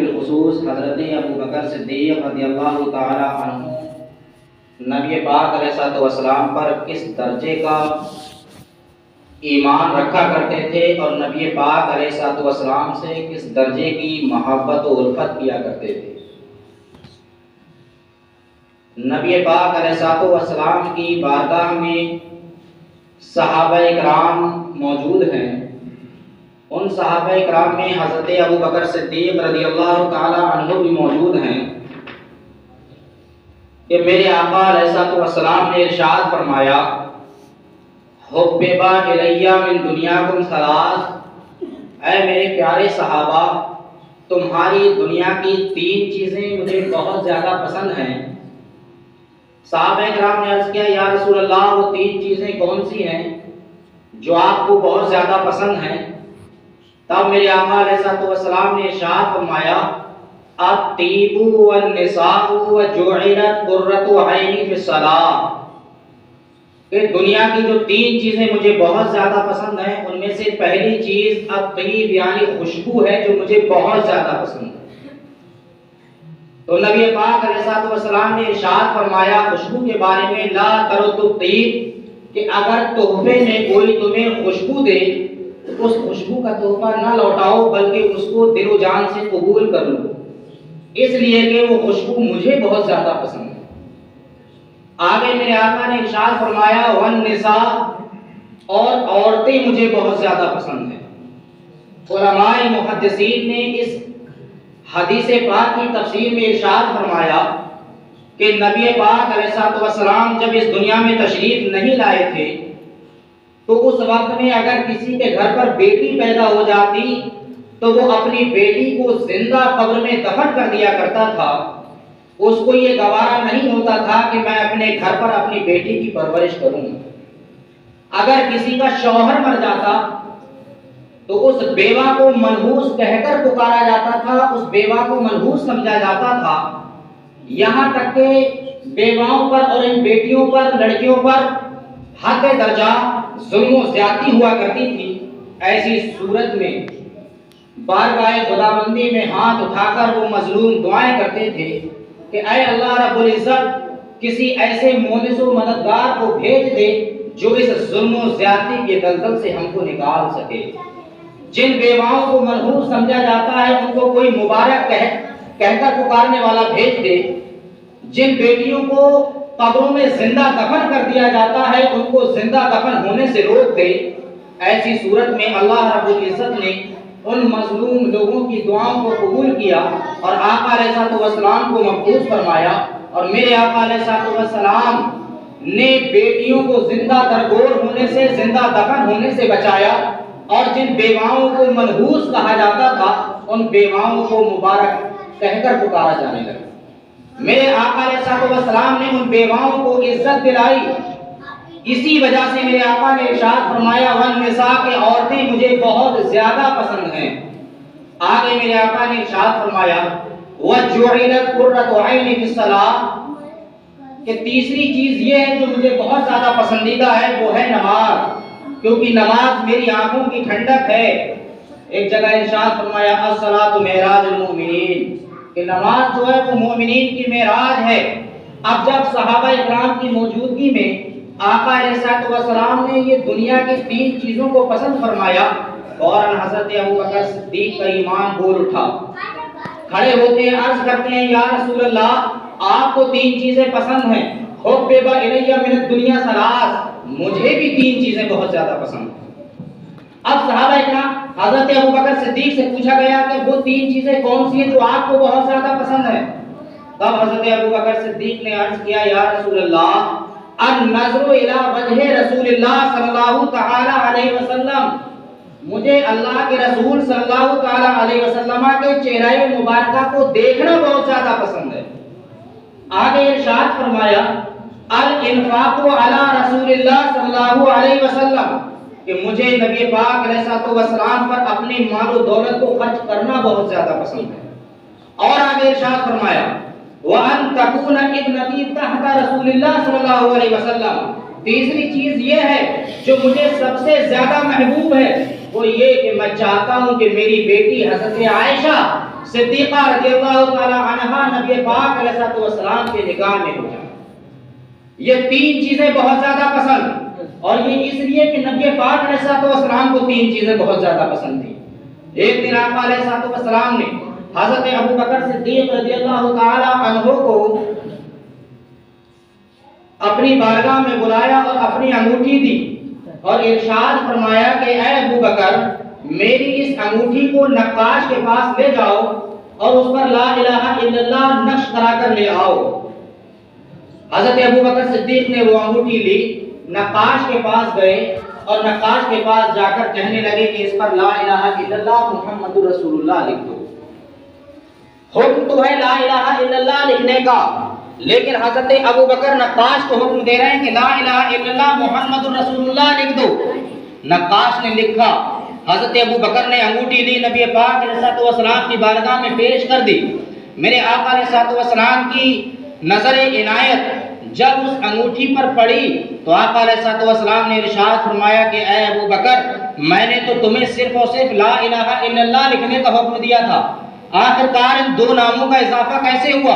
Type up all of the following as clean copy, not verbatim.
بالخصوص حضرت ابو بکر صدیق رضی اللہ تعالی عنہ نبی پاک علیہ الصلوۃ والسلام پر کس درجے کا ایمان رکھا کرتے تھے اور نبی پاک علیہ الصلوۃ والسلام سے کس درجے کی محبت و الفت کیا کرتے تھے۔ نبی پاک علیہ الصلوۃ والسلام کی بارگاہ میں صحابہ کرام موجود ہیں۔ ان صحابہ کرام میں حضرت ابو بکر صدیق رضی اللہ تعالی عنہ بھی موجود ہیں کہ میرے آقا علیہ الصلوۃ والسلام نے ارشاد فرمایا، حبب الی من دنیاکم ثلاث، اے میرے پیارے صحابہ تمہاری دنیا کی 3 چیزیں مجھے بہت زیادہ پسند ہیں۔ صحابہ کرام نے عرض کیا، یا رسول اللہ وہ 3 چیزیں کون سی ہیں جو آپ کو بہت زیادہ پسند ہیں؟ تب میرے آقا علیہ الصلوۃ والسلام نے ارشاد فرمایا، الطیب والنساء وجعلت قرۃ عینی فی الصلاۃ، کہ دنیا کی جو 3 چیزیں مجھے بہت زیادہ پسند ہیں ان میں سے پہلی چیز الطیب یعنی خوشبو ہے جو مجھے بہت زیادہ پسند ہے۔ تو نبی پاک علیہ الصلوۃ والسلام نے ارشاد فرمایا خوشبو کے بارے میں، لا ترد الطیب، کہ اگر تحفے میں کوئی تمہیں خوشبو دے اس خوشبو کا تحفہ نہ لوٹاؤ بلکہ اس کو دل و جان سے قبول کر لو، اس لیے کہ وہ خوشبو مجھے بہت زیادہ پسند ہے۔ آگے میرے آقا نے ارشاد فرمایا، والنساء، اور عورتیں مجھے بہت زیادہ پسند ہیں۔ علماء محدثین نے اس حدیث پاک کی تفسیر میں ارشاد فرمایا کہ نبی پاک علیہ الصلوۃ والسلام جب اس دنیا میں تشریف نہیں لائے تھے تو اس وقت میں اگر کسی کے گھر پر بیٹی پیدا ہو جاتی تو وہ اپنی بیٹی کو زندہ قبر میں دفن کر دیا کرتا تھا۔ اس کو یہ گوارا نہیں ہوتا تھا کہ میں اپنے گھر پر اپنی بیٹی کی پرورش کروں۔ اگر کسی کا شوہر مر جاتا تو اس بیوہ کو منحوس کہہ کر پکارا جاتا تھا، اس بیوہ کو منحوس سمجھا جاتا تھا، یہاں تک کہ بیواؤں پر اور ان بیٹیوں پر، لڑکیوں پر حد درجہ ظلم و زیادتی ہوا کرتی تھی۔ ایسی صورت میں بارگاہ خداوندی میں ہاتھ اٹھا کر وہ مظلوم دعائیں کرتے تھے کہ اے اللہ رب العزت کسی ایسے مونس و مددگار کو بھیج دے جو اس ظلم و زیادتی کے دلدل سے ہم کو نکال سکے۔ جن بیواؤں کو منحوس سمجھا جاتا ہے ان کو کوئی مبارک کہہ کر پکارنے والا بھیج دے۔ جن بیٹیوں کو قبروں میں زندہ دفن کر دیا جاتا ہے ان کو زندہ دفن ہونے سے روک دے۔ ایسی صورت میں اللہ رب العزت نے ان مظلوم لوگوں کی دعاؤں کو قبول کیا اور آقا علیہ الصلوۃ والسلام کو محفوظ فرمایا، اور میرے آقا علیہ الصلوۃ والسلام نے بیٹیوں کو زندہ درگور ہونے سے، زندہ دفن ہونے سے بچایا، اور جن بیواؤں کو منحوس کہا جاتا تھا ان بیواؤں کو مبارک کہہ کر پکارا جانے لگا۔ میرے آقا علیہ الصلوۃ والسلام نے ان بیواؤں کو عزت دلائی۔ اسی وجہ سے میرے آقا نے ارشاد فرمایا، والنساء، کہ عورتیں مجھے بہت زیادہ پسند ہیں۔ آگے میرے آقا نے ارشاد فرمایا، وجعلت قرۃ عینی فی الصلاۃ، کہ تیسری چیز یہ ہے جو مجھے بہت زیادہ پسندیدہ ہے وہ ہے نماز، کیونکہ نماز میری آنکھوں کی ٹھنڈک ہے۔ ایک جگہ ارشاد فرمایا، الصلاۃ معراج المؤمنین، کہ نماز جو ہے وہ مومنین کی معراج ہے۔ اب جب صحابہ اکرام کی موجودگی میں آقا علیہ الصلوۃ والسلام نے یہ دنیا کی 3 چیزوں کو پسند فرمایا، فوراً حضرت ابو بکر صدیق کا ایمان بول اٹھا، کھڑے ہوتے ہیں، عرض کرتے ہیں، یا رسول اللہ آپ کو 3 چیزیں پسند ہیں، حبب الی من الدنیا ثلاث، مجھے بھی 3 چیزیں بہت زیادہ پسند ہیں۔ اب صحابہ اکرام حضرت ابو بکر صدیق سے پوچھا گیا کہ وہ 3 چیزیں کون سی ہیں جو آپ کو بہت زیادہ پسند ہیں؟ تب حضرت ابو بکر صدیق نے عرض کیا، یا رسول اللہ النظر الی وجہ رسول اللہ صلی اللہ تعالی علیہ وسلم، مجھے اللہ کے رسول صلی اللہ تعالی علیہ وسلم کے چہرہ مبارکہ کو دیکھنا بہت زیادہ پسند ہے۔ آگے ارشاد فرمایا، الانفاق علی رسول اللہ صلی اللہ علیہ وسلم، کہ مجھے نبی پاک علیہ الصلوۃ والسلام پر اپنے مال و دولت کو خرچ کرنا بہت زیادہ پسند ہے۔ اور آگے ارشاد فرمایا، وَأَن تَكُونَ ابْنَتِي تَحْتَ رسول اللہ صلی اللہ علیہ وسلم، تیسری چیز یہ ہے جو مجھے سب سے زیادہ محبوب ہے، وہ یہ کہ میں چاہتا ہوں کہ میری بیٹی حضرت عائشہ صدیقہ رضی اللہ تعالی عنہا نبی پاک علیہ السلام کے نگاہ میں ہو جائے۔ یہ تین چیزیں بہت زیادہ پسند، اور یہ اس لیے کہ نبی پاک علیہ السلام کو تین چیزیں بہت زیادہ پسند تھیں۔ ایک دن آقا علیہ السلام نے حضرت ابو بکر صدیق رضی اللہ تعالی عنہ کو اپنی بارگاہ میں بلایا اور اپنی انگوٹھی دی اور ارشاد فرمایا کہ اے ابو بکر، میری اس انگوٹھی کو نقاش کے پاس لے جاؤ اور اس پر لا الہ الا اللہ نقش کرا کر لے آؤ۔ حضرت ابو بکر صدیق نے وہ انگوٹھی لی، نقاش کے پاس گئے اور نقاش کے پاس جا کر کہنے لگے کہ اس پر لا الہ الا اللہ محمد رسول اللہ لکھ دو۔ حکم تو ہے لا الہ الا اللہ لکھنے کا، لیکن حضرت ابو بکر نقاش کو حکم دے رہے ہیں کہ لا الہ الا اللہ محمد رسول اللہ لکھ دو۔ نقاش نے لکھا، حضرت ابو بکر نے انگوٹھی لی، نبی پاک علیہ السلام کی بارگاہ میں پیش کر دی۔ میرے آقا علیہ السلام کی نظر عنایت جب اس انگوٹھی پر پڑی تو آقا علیہ السلام نے ارشاد فرمایا کہ اے ابو بکر، میں نے تو تمہیں صرف اور صرف لا الہ الا اللہ لکھنے کا حکم دیا تھا، آخرکار ان دو ناموں کا اضافہ کیسے ہوا؟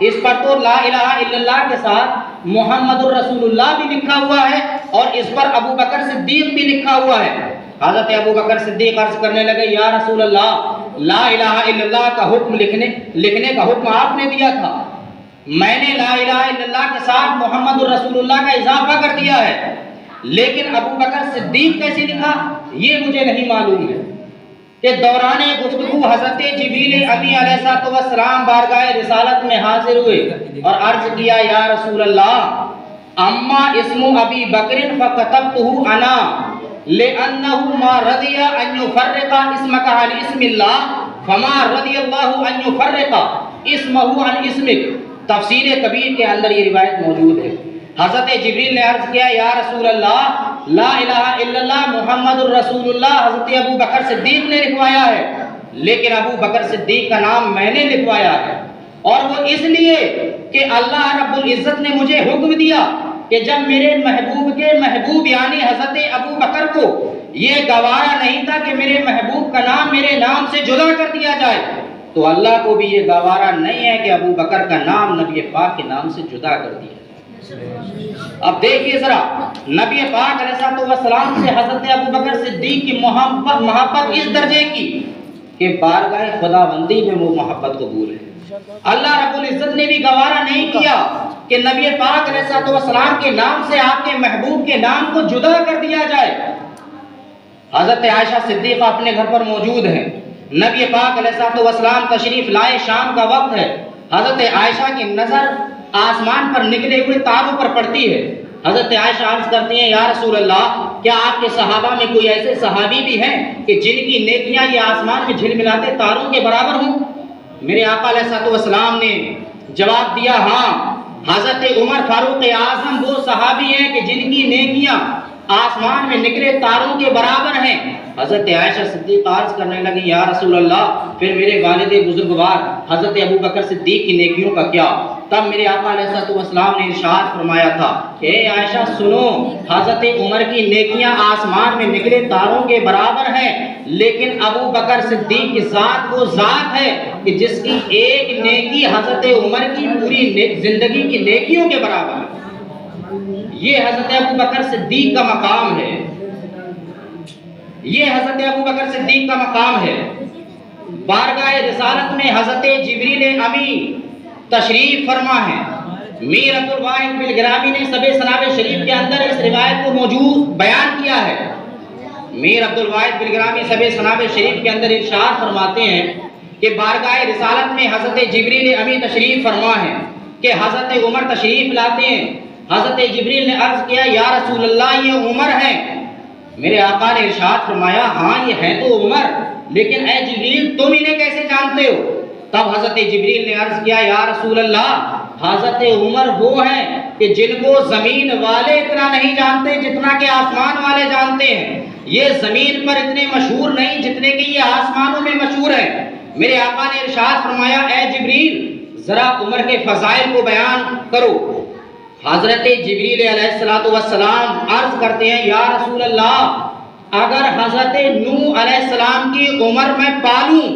اس پر تو لا الہ الا اللہ کے ساتھ محمد الرسول اللہ بھی لکھا ہوا ہے اور اس پر ابو بکر صدیق بھی لکھا ہوا ہے۔ حضرت ابو بکر صدیق عرض کرنے لگے، یا رسول اللہ، لا الہ الا اللہ کا حکم لکھنے کا حکم آپ نے دیا تھا، میں نے لا الہ الا اللہ کے ساتھ محمد الرسول اللہ کا اضافہ کر دیا ہے، لیکن ابو بکر صدیق کیسے لکھا یہ مجھے نہیں معلوم ہے۔ کہ دوران گفتگو حضرت جبریل امی علیہ السلام بارگاہ رسالت میں حاضر ہوئے اور عرض کیا، یا رسول اللہ، اما اسم ابی بکر فکتبتہ انا لأنہ ما رضی ان یفرق اسمک عن اسم اللہ فما رضی اللہ ان یفرق اسمہ عن اسمک۔ تفسیر کبیر کے اندر یہ روایت موجود ہے۔ حضرت جبریل نے عرض کیا، یا رسول اللہ، لا الہ الا اللہ محمد الرسول اللہ حضرت ابو بکر صدیق نے لکھوایا ہے، لیکن ابو بکر صدیق کا نام میں نے لکھوایا ہے، اور وہ اس لیے کہ اللہ رب العزت نے مجھے حکم دیا کہ جب میرے محبوب کے محبوب یعنی حضرت ابو بکر کو یہ گوارا نہیں تھا کہ میرے محبوب کا نام میرے نام سے جدا کر دیا جائے، تو اللہ کو بھی یہ گوارا نہیں ہے کہ ابو بکر کا نام نبی پاک کے نام سے جدا کر دیا۔ اب دیکھیے ذرا، نبی پاک علیہ السلام سے حضرت ابو بکر صدیق کی محبت اس درجے کی کہ بارگاہ خداوندی میں وہ محبت قبول ہے۔ اللہ رب العزت نے بھی گوارا نہیں کیا کہ نبی پاک علیہ السلام کے نام سے آپ کے محبوب کے نام کو جدا کر دیا جائے۔ حضرت عائشہ صدیقہ اپنے گھر پر موجود ہیں، نبی پاک علیہ السلام تشریف لائے، شام کا وقت ہے، حضرت عائشہ کی نظر آسمان پر نکلے ہوئے تاروں پر پڑتی ہے۔ حضرت عائشہ عرض کرتی ہیں، یا رسول اللہ، کیا آپ کے صحابہ میں کوئی ایسے صحابی بھی ہیں کہ جن کی نیکیاں یہ آسمان میں جھلملاتے تاروں کے برابر ہوں؟ میرے آقا علیہ السلام نے جواب دیا، ہاں، حضرت عمر فاروق اعظم وہ صحابی ہیں کہ جن کی نیکیاں آسمان میں نکلے تاروں کے برابر ہیں۔ حضرت عائشہ صدیقہ عرض کرنے لگی، یا رسول اللہ، پھر میرے والد بزرگوار حضرت ابو بکر صدیق کی نیکیوں کا کیا؟ تب میرے آقا علیہ السلام نے ارشاد فرمایا تھا کہ اے عائشہ سنو، حضرت عمر کی نیکیاں آسمان میں نکلے تاروں کے برابر ہیں، لیکن ابو بکر صدیق کی ذات وہ ذات ہے کہ جس کی ایک نیکی حضرت عمر کی پوری زندگی کی نیکیوں کے برابر ہے۔ یہ حضرت ابو بکر صدیق کا مقام ہے، یہ حضرت ابو بکر صدیق کا مقام ہے۔ بارگاہ رسالت میں حضرت جبریل امی تشریف فرما ہے۔ میر عبدالواحد بلگرامی نے سب سناب شریف کے اندر اس روایت کو موجود بیان کیا ہے۔ میر عبدالواحد بلگرامی سب سناب شریف کے اندر ارشاد فرماتے ہیں کہ بارگاہ رسالت میں حضرت جبریل امی تشریف فرما ہے کہ حضرت عمر تشریف لاتے ہیں۔ حضرت جبریل نے عرض کیا، یا رسول اللہ، یہ عمر ہیں؟ میرے آقا نے ارشاد فرمایا، ہاں یہ ہیں تو عمر، لیکن اے جبریل تم انہیں کیسے جانتے ہو؟ تب حضرت جبریل نے عرض کیا، یا رسول اللہ، حضرت عمر وہ ہیں کہ جن کو زمین والے اتنا نہیں جانتے جتنا کہ آسمان والے جانتے ہیں۔ یہ زمین پر اتنے مشہور نہیں جتنے کہ یہ آسمانوں میں مشہور ہیں۔ میرے آقا نے ارشاد فرمایا، اے جبریل ذرا عمر کے فضائل کو بیان کرو۔ حضرت جبریل علیہ السلام عرض کرتے ہیں، یا رسول اللہ، اگر حضرت نوح علیہ السلام کی عمر میں پالوں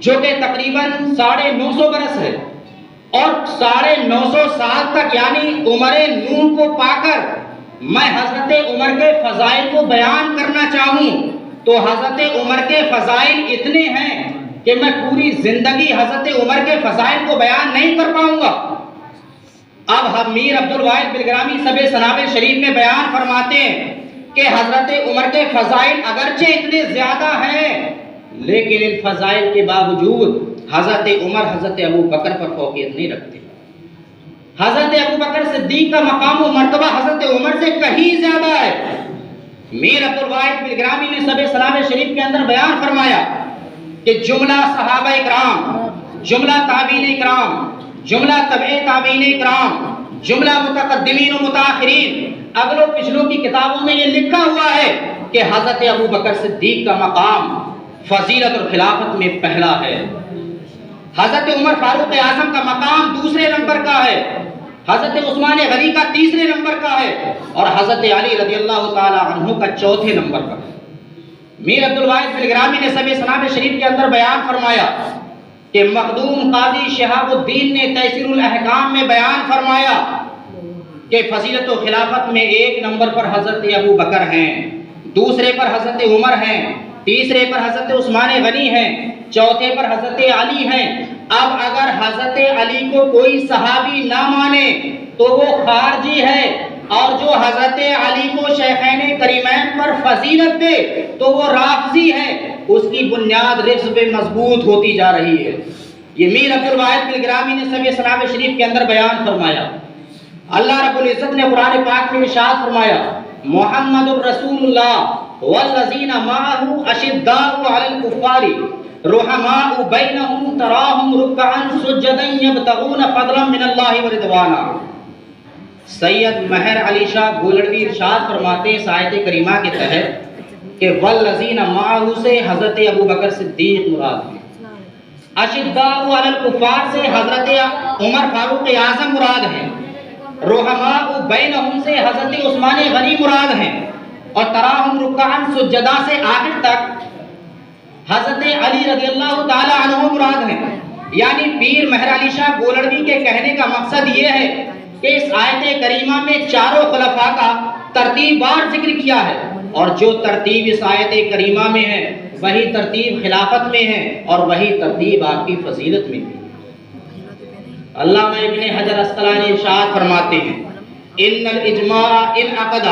جو کہ تقریباً 950 برس ہے، اور 950 سال تک یعنی عمر نوح کو پا کر میں حضرت عمر کے فضائل کو بیان کرنا چاہوں تو حضرت عمر کے فضائل اتنے ہیں کہ میں پوری زندگی حضرت عمر کے فضائل کو بیان نہیں کر پاؤں گا۔ اب میر عبد الواحد بلگرامی سب سنابل شریف میں بیان فرماتے ہیں کہ حضرت عمر کے فضائل اگرچہ اتنے زیادہ ہیں، لیکن ان فضائل کے باوجود حضرت عمر حضرت ابو بکر پر فوقیت نہیں رکھتے۔ حضرت ابو بکر صدیق کا مقام و مرتبہ حضرت عمر سے کہیں زیادہ ہے۔ میر عبد الواحد بلگرامی نے سب سنابل شریف کے اندر بیان فرمایا کہ جملہ صحابہ اکرام، جملہ تابعین اکرام، جملہ تبع تابعین اکرام، جملہ متقدمین و متاخرین، اگلوں پچھلوں کی کتابوں میں یہ لکھا ہوا ہے کہ حضرت ابو بکر صدیق کا مقام فضیلت اور خلافت میں پہلا ہے، حضرت عمر فاروق اعظم کا مقام دوسرے نمبر کا ہے، حضرت عثمان غنی کا تیسرے نمبر کا ہے، اور حضرت علی رضی اللہ تعالی عنہ کا چوتھے نمبر کا ہے۔ میر عبد الواحد بلگرامی نے سب سنابل شریف کے اندر بیان فرمایا کہ مخدوم قاضی شہاب الدین نے تیسیر الاحکام میں بیان فرمایا کہ فضیلت و خلافت میں ایک نمبر پر حضرت ابو بکر ہیں، دوسرے پر حضرت عمر ہیں، تیسرے پر حضرت عثمان غنی ہیں، چوتھے پر حضرت علی ہیں۔ اب اگر حضرت علی کو کوئی صحابی نہ مانے تو وہ خارجی ہے، اور جو حضرت علی کو شیخین کریمین پر فضیلت دے تو وہ رافضی ہے، اس کی بنیاد رفض پہ مضبوط ہوتی جا رہی ہے۔ یہ میر عبد الواحد بلگرامی نے سب سنابل شریف کے اندر بیان فرمایا۔ اللہ رب العزت نے قرآن پاک میں ارشاد فرمایا محمد الرسول اللہ والذین معہ اشداء علی الکفار رحماء بینہم تراہم رکعا سجدا یبتغون فضلا من اللہ ورضوانا۔ سید مہر علی شاہ گولڑوی ارشاد فرماتے ہیں اس آیت کریمہ کے تحت کہ والذین معہ سے حضرت ابو بکر صدیق مراد ہے، اشداء علی الکفار سے حضرت عمر فاروق اعظم مراد ہیں، رحماء بینہم سے حضرت عثمان غنی مراد ہیں، اور تراہم رکعا سجدا سے آخر تک حضرت علی رضی اللہ تعالی عنہ مراد ہیں۔ یعنی پیر مہر علی شاہ گولڑوی کے کہنے کا مقصد یہ ہے کہ اس آیت کریمہ میں چاروں خلفاء کا ترتیب وار ذکر کیا ہے، اور جو ترتیب اس آیت کریمہ میں ہے وہی ترتیب خلافت میں ہے، اور وہی ترتیب آپ کی فضیلت میں ہے۔ علامہ ابن حجر اسقلانی ارشاد فرماتے ہیں ان الاجماع انعقد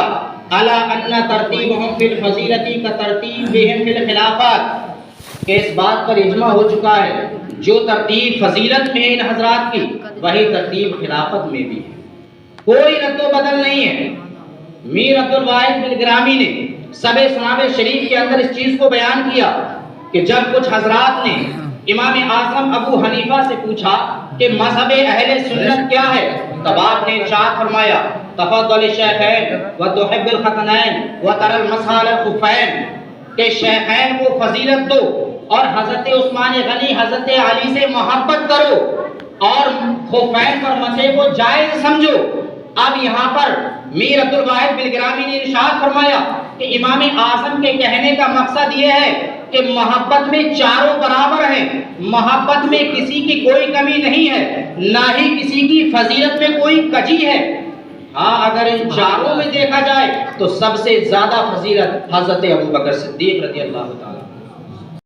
على ان ترتیبهم فی الفضیلۃ کترتیبهم فی الخلافات، کہ اس بات پر اجماع ہو چکا ہے جو ترتیب فضیلت میں ان حضرات کی وہی ترتیب خلافت میں بھی ہے، کوئی رد و بدل نہیں ہے۔ میر عبد الواحد بلگرامی نے سب سنابل شریف کے اندر اس چیز کو بیان کیا کہ جب کچھ حضرات نے امام اعظم ابو حنیفہ سے پوچھا کہ مذہب اہل سنت کیا ہے، تب آپ نے ارشاد فرمایا تفضل الشیخین وتحب الختنین وتر المسح علی الخفین، کہ شیخین کو فضیلت دو اور حضرت عثمان غنی حضرت علی سے محبت کرو اور خفین پر مسح کو جائز سمجھو۔ اب یہاں پر میر عبد الواحد بلگرامی نے ارشاد فرمایا کہ امام اعظم کے کہنے کا مقصد یہ ہے کہ محبت میں چاروں برابر ہیں، محبت میں کسی کی کوئی کمی نہیں ہے، نہ ہی کسی کی فضیلت میں کوئی کجی ہے۔ ہاں اگر ان چاروں میں دیکھا جائے تو سب سے زیادہ فضیلت حضرت ابو بکر صدیق رضی اللہ تعالی